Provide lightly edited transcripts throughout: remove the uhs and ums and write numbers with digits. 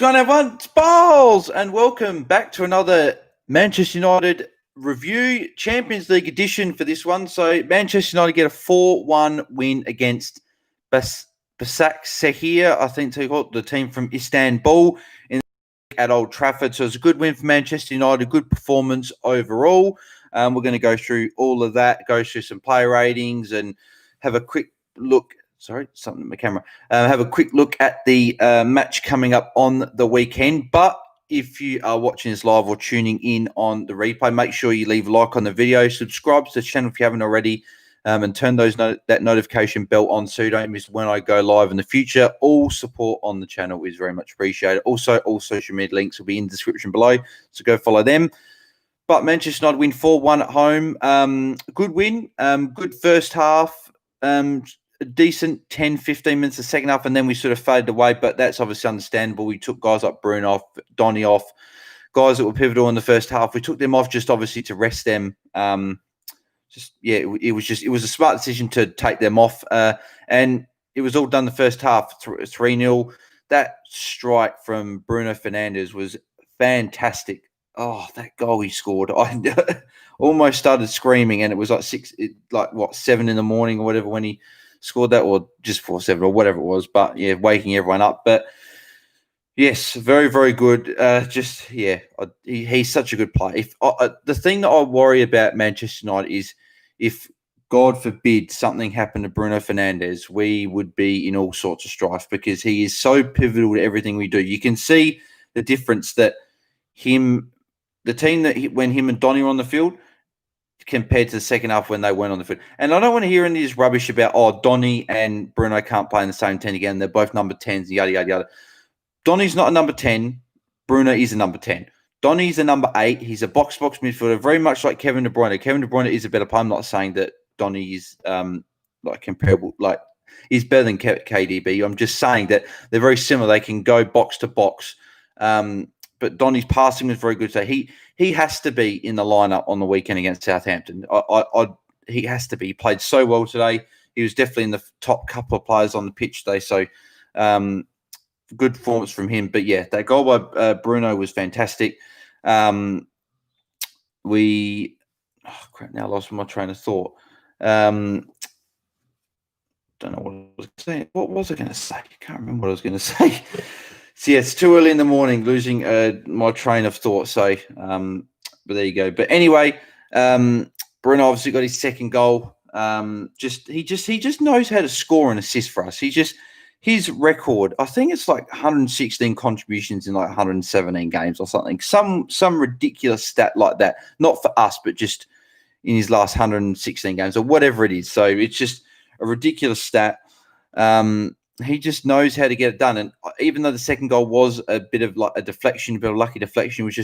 going on, everyone? It's Bowles, and welcome back to another Manchester United review Champions League edition for this one. So Manchester United get a 4-1 win against Basaksehir, I think they call it, the team from Istanbul at Old Trafford. So it's a good win for Manchester United, good performance overall. We're going to go through all of that, go through some player ratings and have a quick look. Sorry, something in my camera. Have a quick look at the match coming up on the weekend. But if you are watching this live or tuning in on the replay, make sure you leave a like on the video, subscribe to the channel if you haven't already, and turn that notification bell on so you don't miss when I go live in the future. All support on the channel is very much appreciated. Also, all social media links will be in the description below, so go follow them. But Manchester United win 4-1 at home. Good win. Good first half. A decent 10, 15 minutes the second half, and then we sort of faded away, but that's obviously understandable. We took guys like Bruno off, Donny off, guys that were pivotal in the first half. We took them off just obviously to rest them. It was a smart decision to take them off, and it was all done the first half, 3-0. That strike from Bruno Fernandes was fantastic. Oh, that goal he scored. I almost started screaming, and it was like 7 in the morning or whatever when he scored that, or just 4-7 or whatever it was. But yeah, waking everyone up. But yes, very, very good. He's such a good player. The thing that I worry about Manchester United is if, God forbid, something happened to Bruno Fernandes, we would be in all sorts of strife because he is so pivotal to everything we do. You can see the difference that when him and Donny were on the field, compared to the second half when they weren't on the field. And I don't want to hear any of this rubbish about, Donny and Bruno can't play in the same 10 again. They're both number 10s, yada, yada, yada. Donny's not a number 10. Bruno is a number 10. Donny's a number 8. He's a box-box midfielder, very much like Kevin De Bruyne. Kevin De Bruyne is a better player. I'm not saying that Donny is comparable, he's better than KDB. I'm just saying that they're very similar. They can go box to box. But Donny's passing was very good. So he has to be in the lineup on the weekend against Southampton. He has to be. He played so well today. He was definitely in the top couple of players on the pitch today. So good performance from him. But yeah, that goal by Bruno was fantastic. Now I lost my train of thought. Don't know what I was saying. What was I going to say? I can't remember what I was going to say. So yeah, it's too early in the morning, losing my train of thought. So, but there you go. But anyway, Bruno obviously got his second goal. He just knows how to score and assist for us. His record, I think it's like 116 contributions in like 117 games or something. Some ridiculous stat like that. Not for us, but just in his last 116 games or whatever it is. So it's just a ridiculous stat. He just knows how to get it done. And even though the second goal was a bit of like a deflection, a bit of lucky deflection, he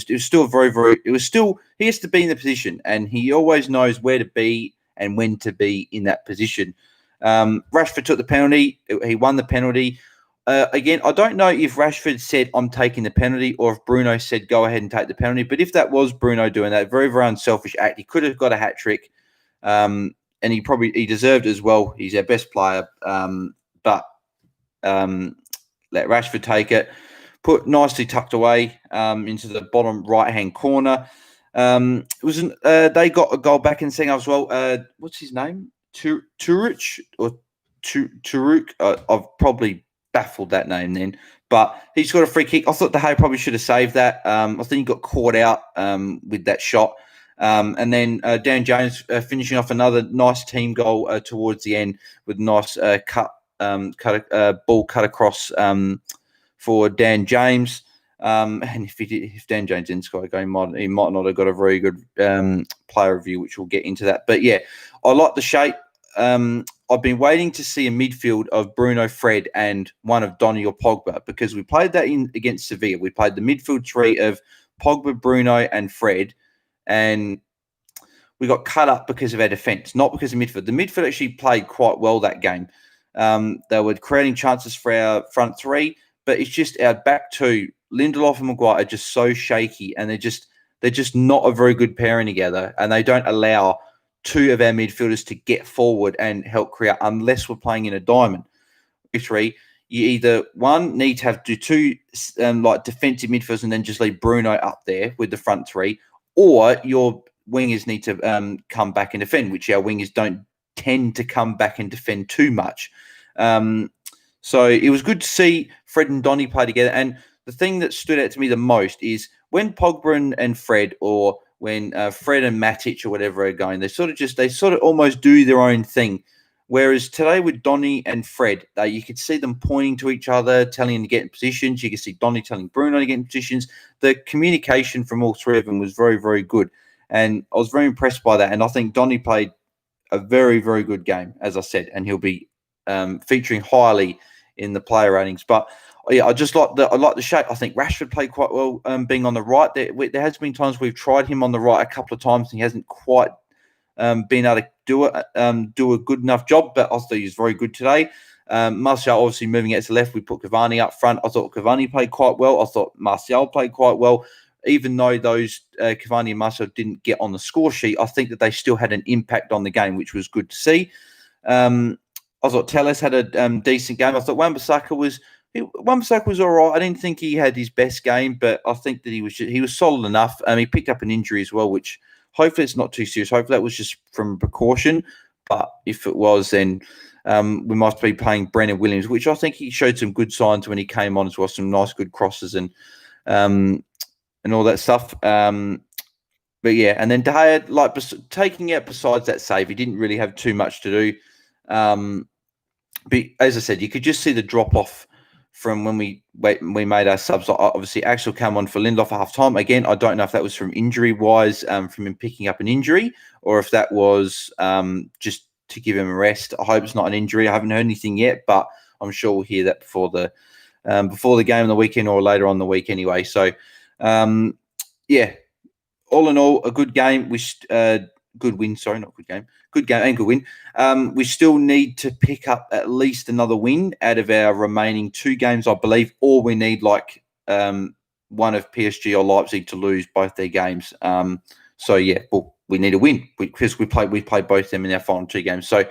has to be in the position, and he always knows where to be and when to be in that position. Rashford took the penalty. He won the penalty. Again, I don't know if Rashford said, I'm taking the penalty, or if Bruno said, go ahead and take the penalty. But if that was Bruno doing that, very, very unselfish act. He could have got a hat-trick, and he deserved it as well. He's our best player. But let Rashford take it, put nicely tucked away into the bottom right-hand corner. They got a goal back in the second half as well. What's his name? Turuk or Turuk? I've probably baffled that name then, but he's got a free kick. I thought De Gea probably should have saved that. I think he got caught out with that shot. And then Dan James finishing off another nice team goal towards the end with a nice ball cut across for Dan James. And if Dan James didn't score a goal, he might not have got a very good player review, which we'll get into that. But yeah, I like the shape. I've been waiting to see a midfield of Bruno, Fred, and one of Donny or Pogba, because we played that against Sevilla. We played the midfield three of Pogba, Bruno, and Fred, and we got cut up because of our defence, not because of midfield. The midfield actually played quite well that game. They were creating chances for our front three, but it's just our back two, Lindelof and Maguire, are just so shaky, and they're just not a very good pairing together, and they don't allow two of our midfielders to get forward and help create unless we're playing in a diamond. Three, you either need to do two like defensive midfielders and then just leave Bruno up there with the front three, or your wingers need to come back and defend, which our wingers don't tend to come back and defend too much. So it was good to see Fred and Donny play together. And the thing that stood out to me the most is when Pogba and Fred, or when Fred and Matic or whatever are going, they sort of almost do their own thing. Whereas today with Donny and Fred, you could see them pointing to each other, telling them to get in positions. You could see Donny telling Bruno to get in positions. The communication from all three of them was very, very good. And I was very impressed by that. And I think Donny played a very, very good game, as I said, and he'll be featuring highly in the player ratings. But yeah, I like the shape. I think Rashford played quite well being on the right. There has been times we've tried him on the right a couple of times, and he hasn't quite been able to do a good enough job. But I thought he was very good today. Martial obviously moving out to the left. We put Cavani up front. I thought Cavani played quite well. I thought Martial played quite well. Even though those Cavani and Martial didn't get on the score sheet, I think that they still had an impact on the game, which was good to see. I thought Telles had a decent game. I thought Wan-Bissaka was all right. I didn't think he had his best game, but I think that he was solid enough. He picked up an injury as well, which hopefully it's not too serious. Hopefully that was just from precaution. But if it was, then we must be playing Brennan Williams, which I think he showed some good signs when he came on as well. Some nice, good crosses and all that stuff. But yeah, and then De Gea, taking out besides that save, he didn't really have too much to do. But as I said, you could just see the drop off from when we made our subs. Obviously, Axel came on for Lindelof at half time. Again, I don't know if that was from injury wise, from him picking up an injury, or if that was just to give him a rest. I hope it's not an injury. I haven't heard anything yet, but I'm sure we'll hear that before the game on the weekend or later on the week anyway. So, yeah, all in all, a good game. Good win. Sorry, not good game. Good game and good win. We still need to pick up at least another win out of our remaining 2 games, I believe, or we need one of PSG or Leipzig to lose both their games. So yeah, well, we need a win because we played both them in our final 2 games. So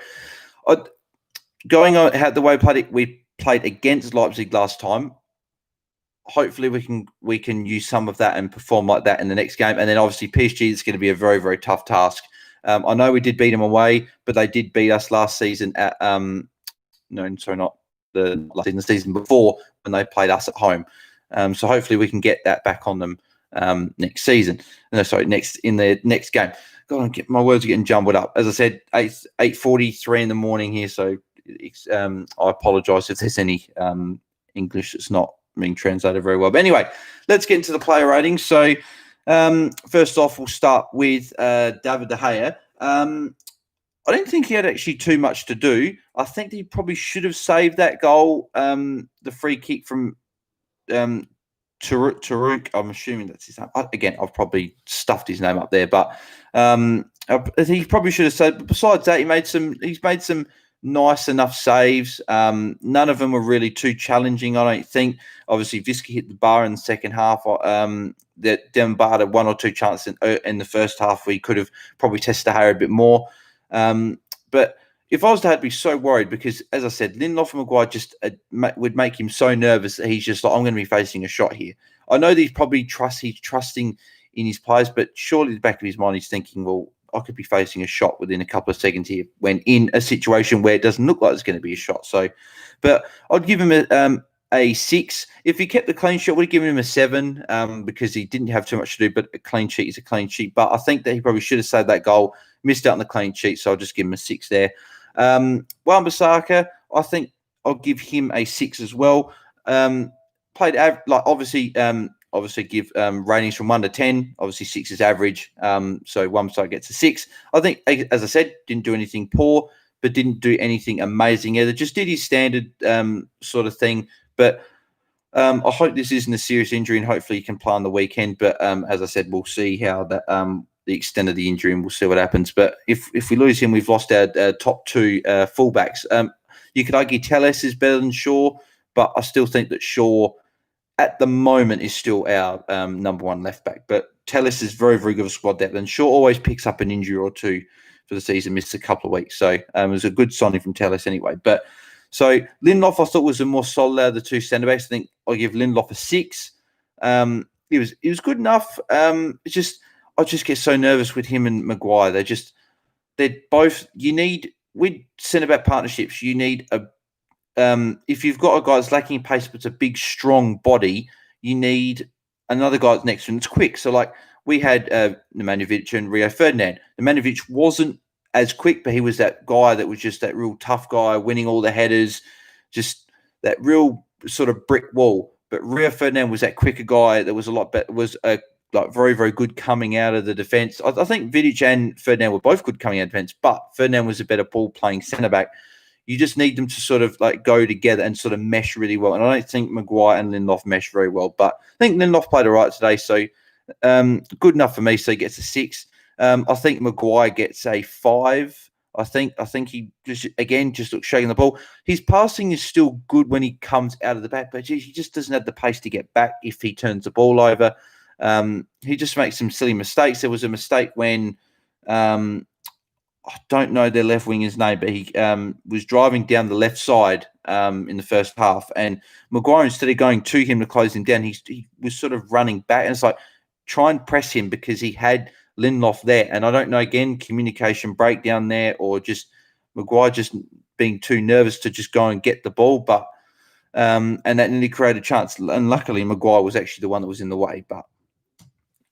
going on how the way we played against Leipzig last time. Hopefully we can use some of that and perform like that in the next game. And then obviously PSG is going to be a very, very tough task. I know we did beat them away, but they did beat us last season at not the season before when they played us at home. So hopefully we can get that back on them next season. In the next game. God, my words are getting jumbled up. As I said, 8:43 in the morning here, so I apologise if there's any English that's not being translated very well. But anyway, let's get into the player ratings. So first off, we'll start with David De Gea. I didn't think he had actually too much to do. I think he probably should have saved that goal, the free kick from Taruk. I'm assuming that's his name. Again, I've probably stuffed his name up there, but he probably should have saved. But besides that, he's made some nice enough saves. None of them were really too challenging, I don't think. Obviously, Visca hit the bar in the second half. That Demba had 1 or 2 chances in the first half. We could have probably tested Harry a bit more. But if I was to be so worried, because as I said, Lindelof and Maguire just would make him so nervous that he's just like, I'm going to be facing a shot here. I know that he's trusting in his players, but surely in the back of his mind, he's thinking, well, I could be facing a shot within a couple of seconds here when in a situation where it doesn't look like it's going to be a shot. So, but I'd give him a 6. If he kept the clean sheet, I would have given him a 7 because he didn't have too much to do, but a clean sheet is a clean sheet. But I think that he probably should have saved that goal, missed out on the clean sheet, so I'll just give him a 6 there. Wan-Bissaka, I think I'll give him a 6 as well. Played obviously give ratings from 1 to 10. Obviously 6 is average, so Wan-Bissaka gets a 6. I think, as I said, didn't do anything poor, but didn't do anything amazing either. Just did his standard sort of thing. But I hope this isn't a serious injury, and hopefully he can play on the weekend. But as I said, we'll see how that the extent of the injury, and we'll see what happens. But if we lose him, we've lost our top 2 fullbacks. You could argue Telles is better than Shaw, but I still think that Shaw at the moment is still our number 1 left back. But Telles is very, very good at squad depth, and Shaw always picks up an injury or 2 for the season, missed a couple of weeks. So it was a good signing from Telles anyway. But So Lindelof, I thought, was a more solid out of the two centre backs. I think I'll give Lindelof a 6. He was good enough. It's just I just get so nervous with him and Maguire. They're both. You need with centre back partnerships. You need a if you've got a guy that's lacking in pace but it's a big, strong body, you need another guy that's next to him that's quick. So, like, we had Nemanja and Rio Ferdinand. Nemanja wasn't as quick, but he was that guy that was just that real tough guy, winning all the headers, just that real sort of brick wall. But Rio Ferdinand was that quicker guy that was a lot better, was like very, very good coming out of the defence. I think Vidic and Ferdinand were both good coming out of defence, but Ferdinand was a better ball-playing centre-back. You just need them to sort of like go together and sort of mesh really well. And I don't think Maguire and Lindelof mesh very well, but I think Lindelof played all right today. So good enough for me. So he gets a 6. I think Maguire gets a 5. I think he just looks shaking the ball. His passing is still good when he comes out of the back, but he just doesn't have the pace to get back if he turns the ball over. He just makes some silly mistakes. There was a mistake when I don't know their left winger's name, but he was driving down the left side in the first half, and Maguire, instead of going to him to close him down, he was sort of running back, and it's like, try and press him because he had Lindelof there. And I don't know, again, communication breakdown there, or just Maguire just being too nervous to just go and get the ball. But and that nearly created a chance. And luckily, Maguire was actually the one that was in the way. But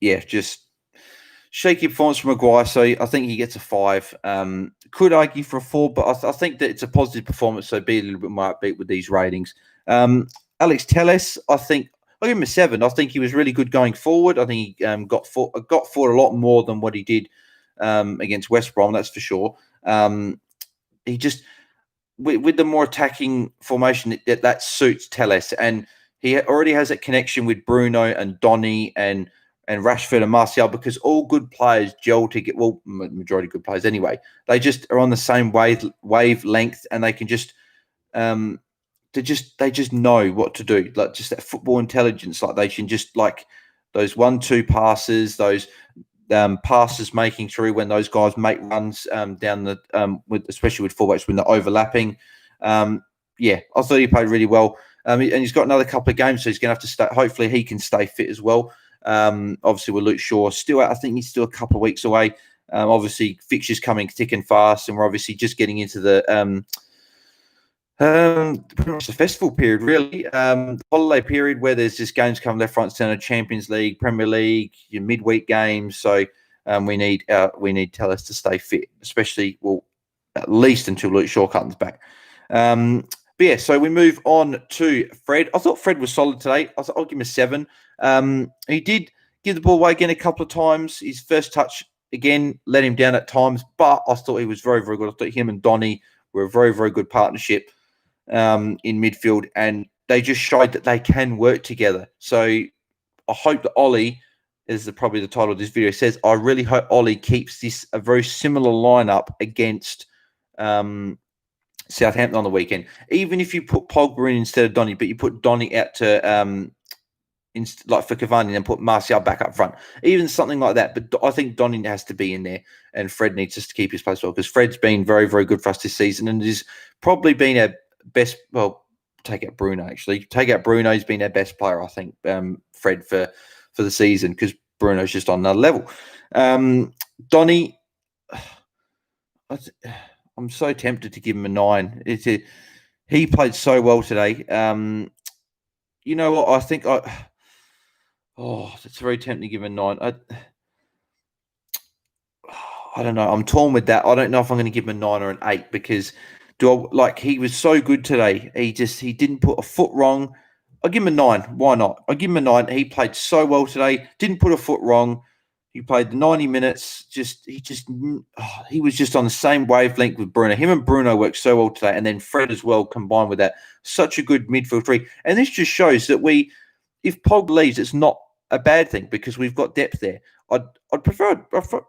yeah, just shaky performance from Maguire. So I think he gets a 5. Could argue for a 4, but I think that it's a positive performance. So be a little bit more upbeat with these ratings. Alex Telles, I think I'll give him a 7. I think he was really good going forward. I think he got forward a lot more than what he did against West Brom, that's for sure. He just, with the more attacking formation, that suits Telles. And he already has that connection with Bruno and Donny and Rashford and Martial, because all good players gel to get, well, majority good players anyway. They just are on the same wavelength, and they can just they just know what to do, like just that football intelligence. Like they can just, like, those 1-2 passes, those passes making through when those guys make runs down the especially with fullbacks when they're overlapping. Yeah, I thought he played really well, and he's got another couple of games, so he's going to have to stay. Hopefully, he can stay fit as well. Obviously, with Luke Shaw still out, I think he's still a couple of weeks away. Obviously, fixtures coming thick and fast, and we're obviously just getting into the pretty much the festival period, really. The holiday period where there's just games coming left, right, centre, Champions League, Premier League, your midweek games. So we need Telles to stay fit, especially, well, at least until Luke Shaw comes back. But yeah, so we move on to Fred. I thought Fred was solid today. I'll give him a 7. He did give the ball away again a couple of times. His first touch, again, let him down at times, but I thought he was very, very good. I thought him and Donny were a very, very good partnership in midfield, and they just showed that they can work together. So I hope that OLE, as probably the title of this video says, I really hope OLE keeps this a very similar lineup against Southampton on the weekend. Even if you put Pogba in instead of Donny, but you put Donny out to like for Cavani, and put Martial back up front, even something like that. But I think Donny has to be in there, and Fred needs just to keep his place well, because Fred's been very, very good for us this season, and has probably been our best. Well, take out Bruno, actually. Take out Bruno, he's been our best player, I think, Fred, for the season, because Bruno's just on another level. Donny, I'm so tempted to give him a 9. He played so well today. You know what? I think it's very tempting to give him a 9. I don't know. I'm torn with that. I don't know if I'm going to give him a 9 or an 8, because he was so good today. He didn't put a foot wrong. I'll give him a 9. Why not? I'll give him a 9. He played so well today. Didn't put a foot wrong. He played the 90 minutes. He was just on the same wavelength with Bruno. Him and Bruno worked so well today, and then Fred as well combined with that. Such a good midfield three. And this just shows that if Pog leaves, it's not a bad thing, because we've got depth there. I'd prefer Pogba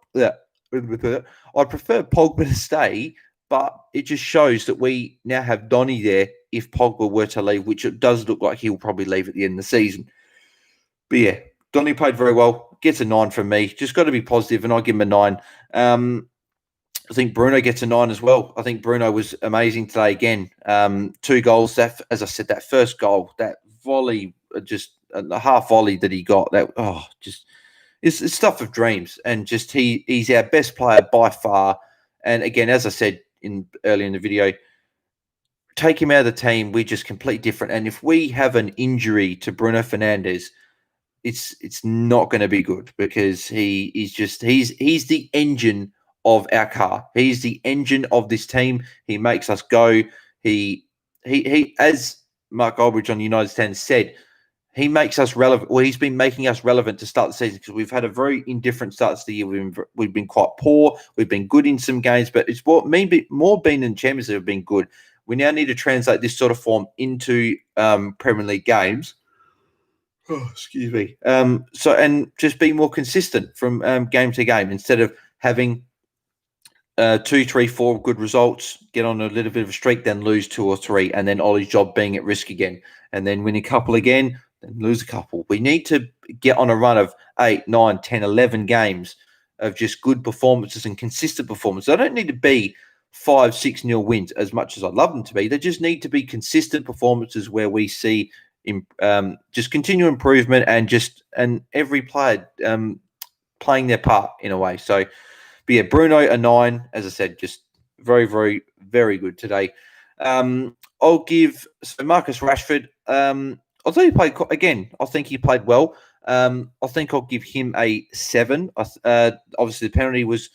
to stay, but it just shows that we now have Donny there if Pogba were to leave, which it does look like he'll probably leave at the end of the season. But yeah, Donny played very well. Gets a 9 from me. Just got to be positive, and I'll give him a 9. I think Bruno gets a 9 as well. I think Bruno was amazing today again. 2 goals. That, as I said, that first goal, that volley, just a half volley that he got. That just it's stuff of dreams. And just he's our best player by far. And again, as I said earlier in the video, take him out of the team, we're just completely different. And if we have an injury to Bruno Fernandes, it's not going to be good, because he's the engine of our car. He's the engine of this team. He makes us go. He as Mark Goldbridge on United Stand said, he makes us relevant. Well, he's been making us relevant to start the season, because we've had a very indifferent start to the year. We've been quite poor. We've been good in some games, but it's more been in Champions League have been good. We now need to translate this sort of form into Premier League games. Oh, excuse me. So, and just be more consistent from game to game, instead of having 2, 3, 4 good results, get on a little bit of a streak, then lose 2 or 3, and then Ollie's job being at risk again, and then win a couple again, then lose a couple. We need to get on a run of 8, 9, 10, 11 games of just good performances and consistent performances. I don't need to be 5, 6-0 wins as much as I'd love them to be. They just need to be consistent performances where we see just continual improvement, and every player playing their part in a way. So, but yeah, Bruno a 9, as I said, just very, very, very good today. I'll give Marcus Rashford. I thought he played again. I think he played well. I think I'll give him a 7. Obviously, the penalty was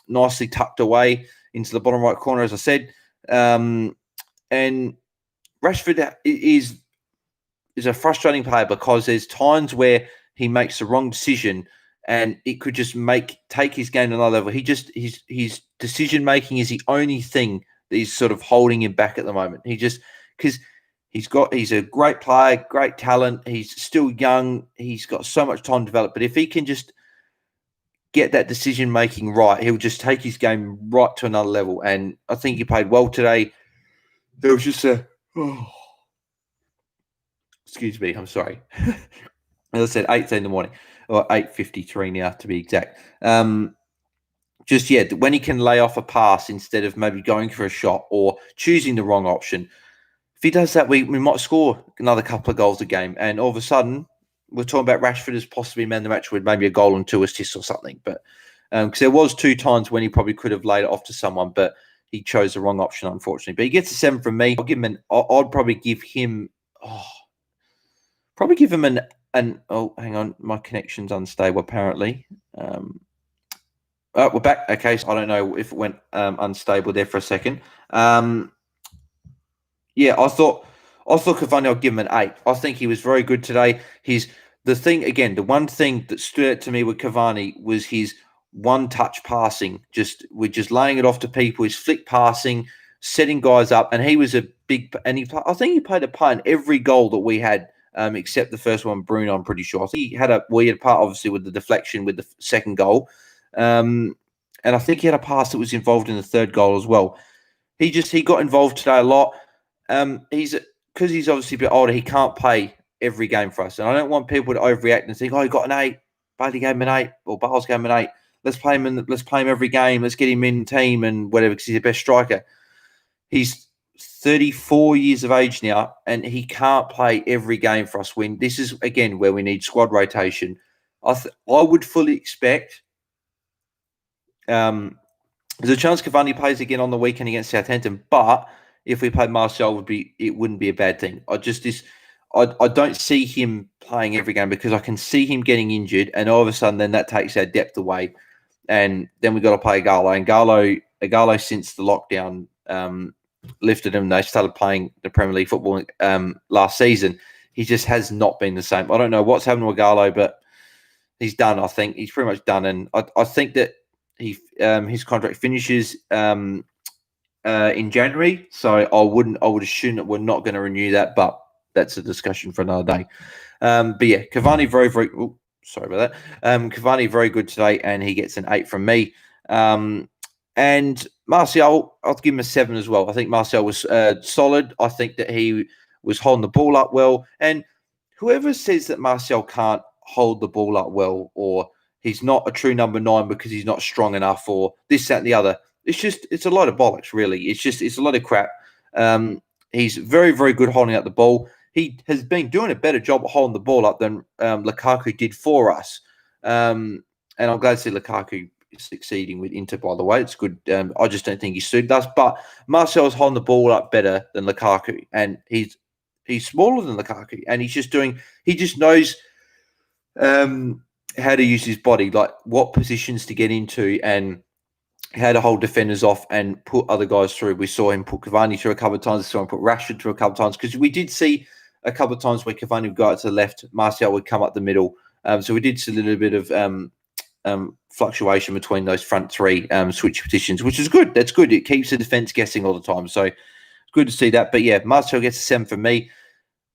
nicely tucked away into the bottom right corner, as I said. And Rashford is a frustrating player, because there's times where he makes the wrong decision, and it could just take his game to another level. His decision making is the only thing that is sort of holding him back at the moment. Because he's a great player, great talent. He's still young. He's got so much time to develop. But if he can just get that decision making right, he'll just take his game right to another level. And I think he played well today. There was just excuse me, I'm sorry. As I said, 8:30 in the morning, or 8:53 now to be exact. When he can lay off a pass instead of maybe going for a shot or choosing the wrong option, if he does that, we might score another couple of goals a game. And all of a sudden, we're talking about Rashford as possibly man of the match with maybe a goal and 2 assists or something. But because there was 2 times when he probably could have laid it off to someone, but he chose the wrong option, unfortunately. But he gets a 7 from me. I'll give him I'd probably give him. Probably give him an. Oh, hang on, my connection's unstable apparently. We're back. Okay, so I don't know if it went unstable there for a second. Yeah, I thought Cavani, I'll give him an 8. I think he was very good today. The one thing that stood out to me with Cavani was his one-touch passing. We're just laying it off to people. His flick passing, setting guys up, and he was a big. And I think he played a part in every goal that we had, except the first one, Bruno. I'm pretty sure. I think he had a part, obviously, with the deflection with the second goal, and I think he had a pass that was involved in the third goal as well. He got involved today a lot. Because he's obviously a bit older, he can't play every game for us. And I don't want people to overreact and think, "Oh, he got an 8. Bailey gave him an 8, or Bales gave him an 8. Let's play him every game. Let's get him in team and whatever, because he's the best striker." He's 34 years of age now, and he can't play every game for us. This is again where we need squad rotation. I would fully expect. There's a chance Cavani plays again on the weekend against Southampton, but if we played Martial, it wouldn't be a bad thing. I don't see him playing every game, because I can see him getting injured, and all of a sudden then that takes our depth away, and then we've got to play Agalo. And Agalo since the lockdown lifted him, they started playing the Premier League football last season. He just has not been the same. I don't know what's happened to Agalo, but he's done. I think he's pretty much done, and I think that his contract finishes in January, so I would assume that we're not going to renew that, but that's a discussion for another day. But yeah, Cavani very, very. Sorry about that. Cavani very good today, and he gets an 8 from me. And Martial, I'll give him a 7 as well. I think Martial was solid. I think that he was holding the ball up well. And whoever says that Martial can't hold the ball up well, or he's not a true number 9 because he's not strong enough or this, that, and the other. It's a lot of bollocks, really. It's a lot of crap. He's very, very good holding up the ball. He has been doing a better job of holding the ball up than Lukaku did for us. And I'm glad to see Lukaku succeeding with Inter, by the way. It's good. I just don't think he suited us. But Martial's holding the ball up better than Lukaku. And he's smaller than Lukaku. And he just knows how to use his body, like what positions to get into and how to hold defenders off and put other guys through. We saw him put Cavani through a couple of times. We saw him put Rashford through a couple of times because we did see a couple of times where Cavani would go out to the left, Martial would come up the middle. So we did see a little bit of fluctuation between those front three switch positions, which is good. That's good. It keeps the defence guessing all the time. So it's good to see that. But yeah, Martial gets a 7 from me.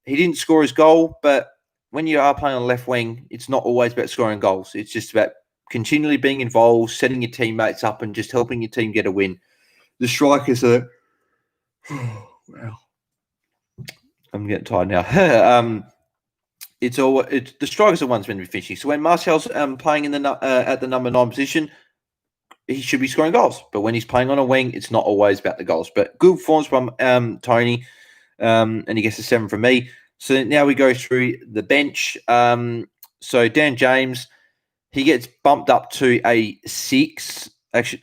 He didn't score his goal, but when you are playing on the left wing, it's not always about scoring goals. It's just about continually being involved, setting your teammates up, and just helping your team get a win. The strikers are... Wow. I'm getting tired now. The strikers are ones meant to be finishing. So when Martial's playing in the at the number 9 position, he should be scoring goals. But when he's playing on a wing, it's not always about the goals. But good forms from Tony, and he gets a 7 from me. So now we go through the bench. So Dan James, he gets bumped up to a 6. Actually,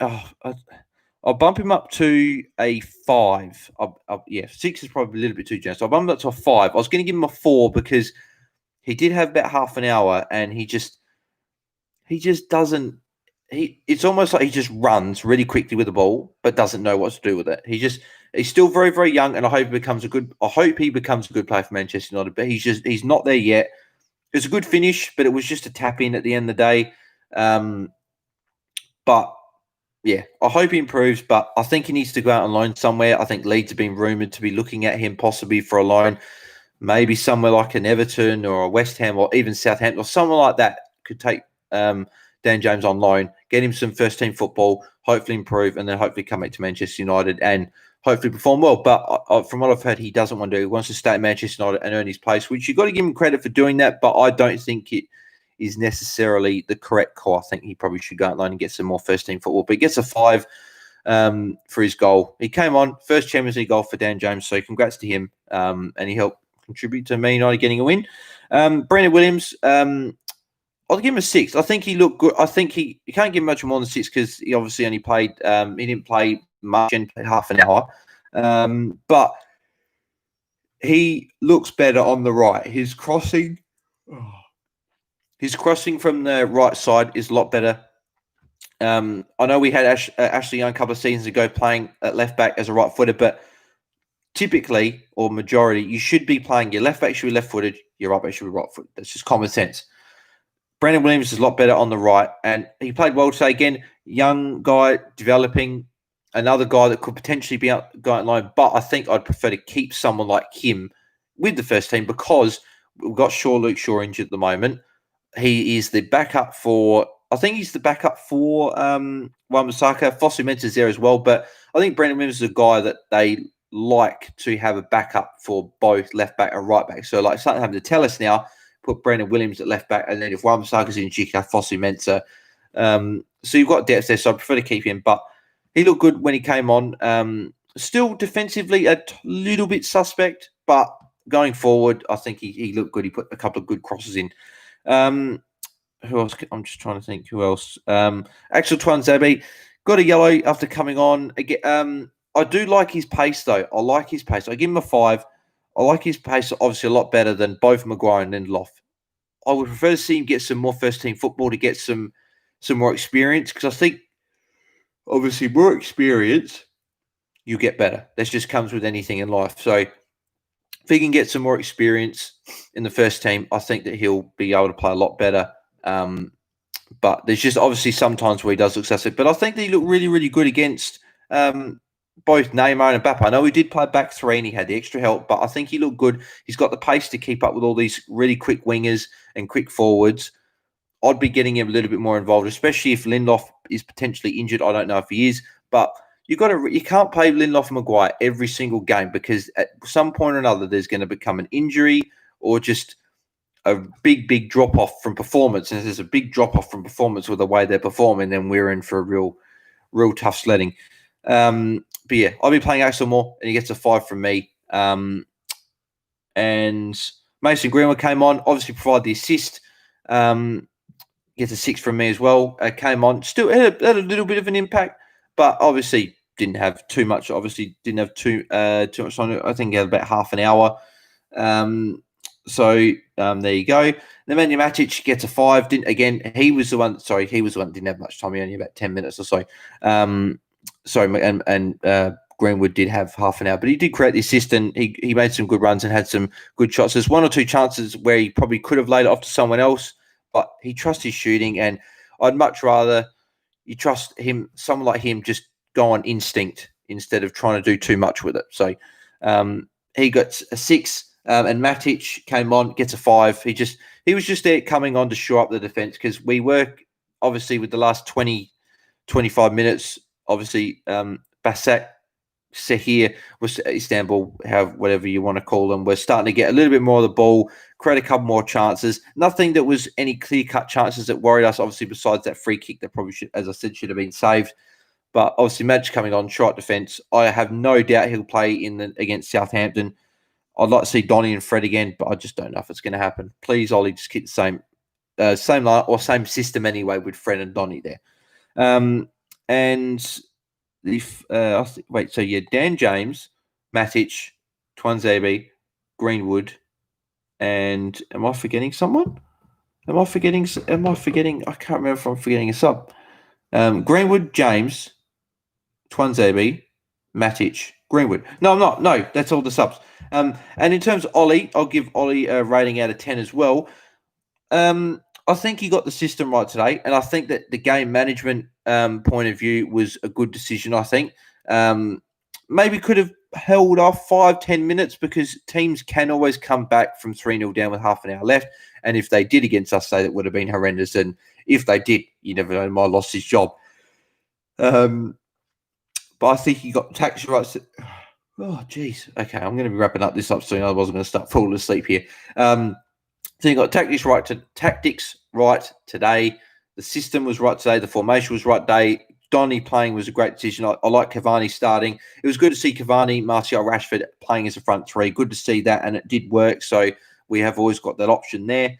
I'll bump him up to a 5. Yeah, 6 is probably a little bit too generous. I'll bump him up to a 5. I was going to give him a 4 because he did have about half an hour, and he just doesn't. It's almost like he just runs really quickly with the ball, but doesn't know what to do with it. He's still very, very young, and I hope he becomes a good player for Manchester United. But he's not there yet. It was a good finish, but it was just a tap in at the end of the day. But yeah, I hope he improves. But I think he needs to go out on loan somewhere. I think Leeds have been rumoured to be looking at him possibly for a loan, maybe somewhere like an Everton or a West Ham or even Southampton or someone like that could take Dan James on loan, get him some first team football, hopefully improve, and then hopefully come back to Manchester United and hopefully perform well. But from what I've heard, he doesn't want to do. He wants to stay at Manchester United and earn his place, which you've got to give him credit for doing that. But I don't think it is necessarily the correct call. I think he probably should go out loan and get some more first team football. But he gets a 5 for his goal. He came on, first Champions League goal for Dan James. So congrats to him. And he helped contribute to Man United getting a win. Brendan Williams, I'll give him a 6. I think he looked good. I think you can't give him much more than 6 because he obviously only played. He didn't play much and played half an hour. But he looks better on the right. His crossing from the right side is a lot better. I know we had Ashley Young a couple of seasons ago playing at left back as a right footer, but typically or majority, you should be playing your left back should be left footed, your right back should be right footed. That's just common sense. Brandon Williams is a lot better on the right, and he played well today. Again, young guy developing, another guy that could potentially be going loan. But I think I'd prefer to keep someone like him with the first team because we've got Luke Shaw injured at the moment. He is the backup for. I think he's the backup for Wan-Bissaka. Fosu Mensah's there as well, but I think Brandon Williams is a guy that they like to have a backup for both left back and right back. So, like something having to tell us now. Put Brandon Williams at left back, and then if Wan-Bissaka's in, you can have Fosu Mensah. So you've got depth there, so I prefer to keep him. But he looked good when he came on. Still defensively a little bit suspect, but going forward, I think he looked good. He put a couple of good crosses in. Who else? I'm just trying to think who else. Axel Tuanzebe got a yellow after coming on. Again, I do like his pace, though. I like his pace. I give him a 5. I like his pace, obviously, a lot better than both Maguire and Lindelof. I would prefer to see him get some more first-team football to get some more experience because I think, obviously, more experience, you get better. That just comes with anything in life. So if he can get some more experience in the first team, I think that he'll be able to play a lot better. But there's just obviously sometimes where he does look suspect. But I think that he looked really, really good against both Neymar and Mbappe. I know he did play back 3 and he had the extra help, but I think he looked good. He's got the pace to keep up with all these really quick wingers and quick forwards. I'd be getting him a little bit more involved, especially if Lindelof is potentially injured. I don't know if he is, but you can't play Lindelof and Maguire every single game because at some point or another there's going to become an injury or just a big drop off from performance, and if there's a big drop off from performance with the way they're performing, then we're in for a real tough sledding. But yeah, I'll be playing Axel Moore, and he gets a 5 from me. And Mason Greenwood came on, obviously provided the assist. Gets a 6 from me as well. Came on, still had a little bit of an impact, but obviously didn't have too much. Obviously didn't have too much on it. I think he had about half an hour. So there you go. The Nemanja Matic gets a 5. He was the one that didn't have much time. He only about 10 minutes or so. Greenwood did have half an hour, but he did create the assist, and he made some good runs and had some good shots. There's 1 or 2 chances where he probably could have laid it off to someone else, but he trusts his shooting, and I'd much rather you trust him, someone like him, just go on instinct instead of trying to do too much with it. So he got a 6, and Matic came on, gets a 5. He was just there coming on to shore up the defense, because we were obviously with the last 20, 25 minutes, obviously Basaksehir was Istanbul, whatever you want to call them, we're starting to get a little bit more of the ball, create a couple more chances. Nothing that was any clear-cut chances that worried us, obviously, besides that free kick that probably should, as I said, should have been saved. But obviously, Madge coming on, short defence. I have no doubt he'll play against Southampton. I'd like to see Donny and Fred again, but I just don't know if it's going to happen. Please, Ollie, just keep the same line or same system anyway with Fred and Donny there. And Dan James, Matic, Twanzebe, Greenwood, and am I forgetting someone? Am I forgetting? I can't remember if I'm forgetting a sub. Greenwood, James, Twanzebe, Matic, Greenwood. No, I'm not. No, that's all the subs. And in terms of Ollie, I'll give Ollie a rating out of 10 as well. I think he got the system right today, and I think that the game management point of view was a good decision. I think maybe could have held off 5-10 minutes, because teams can always come back from 3-0 down with half an hour left, and if they did against us, that would have been horrendous. And if they did, you never know, might have lost his job. But I think he got tactics right. Oh, geez. Okay, I'm going to be wrapping up this up soon. Otherwise, I'm going to start falling asleep here. So you got tactics right today. The system was right today. The formation was right today. Donny playing was a great decision. I like Cavani starting. It was good to see Cavani, Martial, Rashford playing as a front three. Good to see that, and it did work. So we have always got that option there.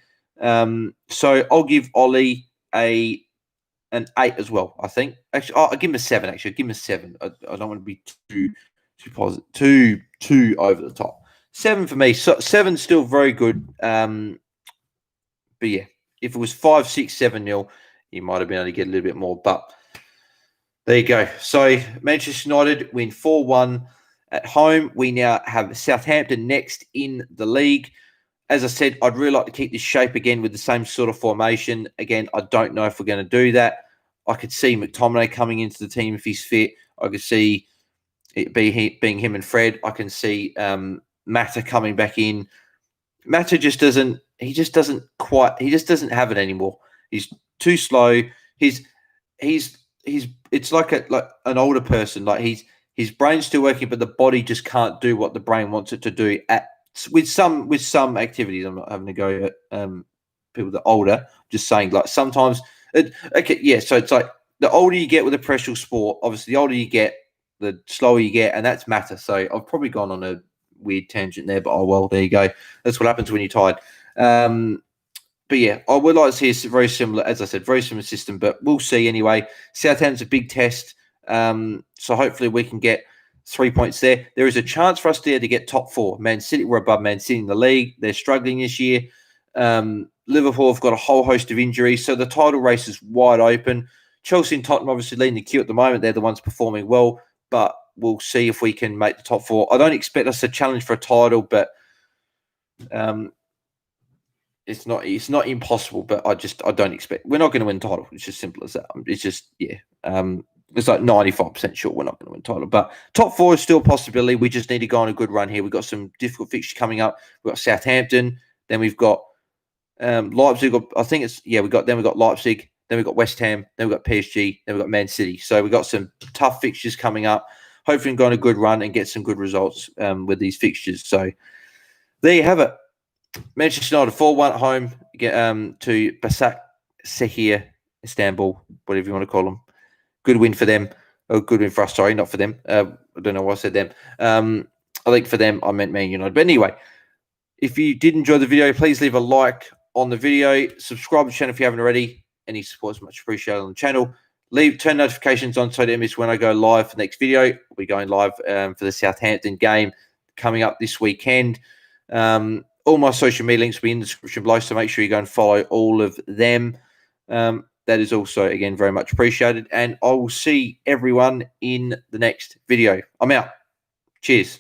So I'll give Ollie an 8 as well, I think. Actually, I'll give him a 7. Actually, I'll give him a 7. I don't want to be too positive, too over the top. 7 for me. So 7's still very good. But yeah, if it was 5, 6, 7-0, you might have been able to get a little bit more. But there you go. So Manchester United win 4-1 at home. We now have Southampton next in the league. As I said, I'd really like to keep this shape again with the same sort of formation. Again, I don't know if we're going to do that. I could see McTominay coming into the team if he's fit. I could see it being him and Fred. I can see Mata coming back in. Mata just doesn't have it anymore. He's too slow. It's like an older person. Like his brain's still working, but the body just can't do what the brain wants it to do with some activities. I'm not having to go at people that are older. Just saying, like sometimes. So it's like the older you get with a professional sport, obviously the older you get, the slower you get, and that's Mata. So I've probably gone on a weird tangent there, but oh well, there you go. That's what happens when you're tired. But yeah, I would like to see a very similar, as I said, very similar system, but we'll see anyway. Southampton's a big test, so hopefully we can get 3 points there. There is a chance for us there to get top 4. Man City, we're above Man City in the league. They're struggling this year. Liverpool have got a whole host of injuries, so the title race is wide open. Chelsea and Tottenham obviously leading the queue at the moment. They're the ones performing well, but we'll see if we can make the top 4. I don't expect us to challenge for a title, but it's not impossible. But I don't expect we're not going to win the title. It's just simple as that. It's just it's like 95% sure we're not going to win the title. But top 4 is still a possibility. We just need to go on a good run here. We've got some difficult fixtures coming up. We've got Southampton, then we've got Leipzig. We've got Leipzig. Then we've got West Ham, then we've got PSG, then we've got Man City. So we've got some tough fixtures coming up. Hopefully we can go on a good run and get some good results with these fixtures. So there you have it. Manchester United 4-1 at home to Basaksehir, Istanbul, whatever you want to call them. Good win for them. Oh, good win for us. Sorry, not for them. I don't know why I said them. I think for them, I meant Man United. But anyway, if you did enjoy the video, please leave a like on the video. Subscribe to the channel if you haven't already. Any support is much appreciated on the channel. Turn notifications on so you don't miss when I go live for the next video. We'll be going live for the Southampton game coming up this weekend. All my social media links will be in the description below, so make sure you go and follow all of them. That is also, again, very much appreciated. And I will see everyone in the next video. I'm out. Cheers.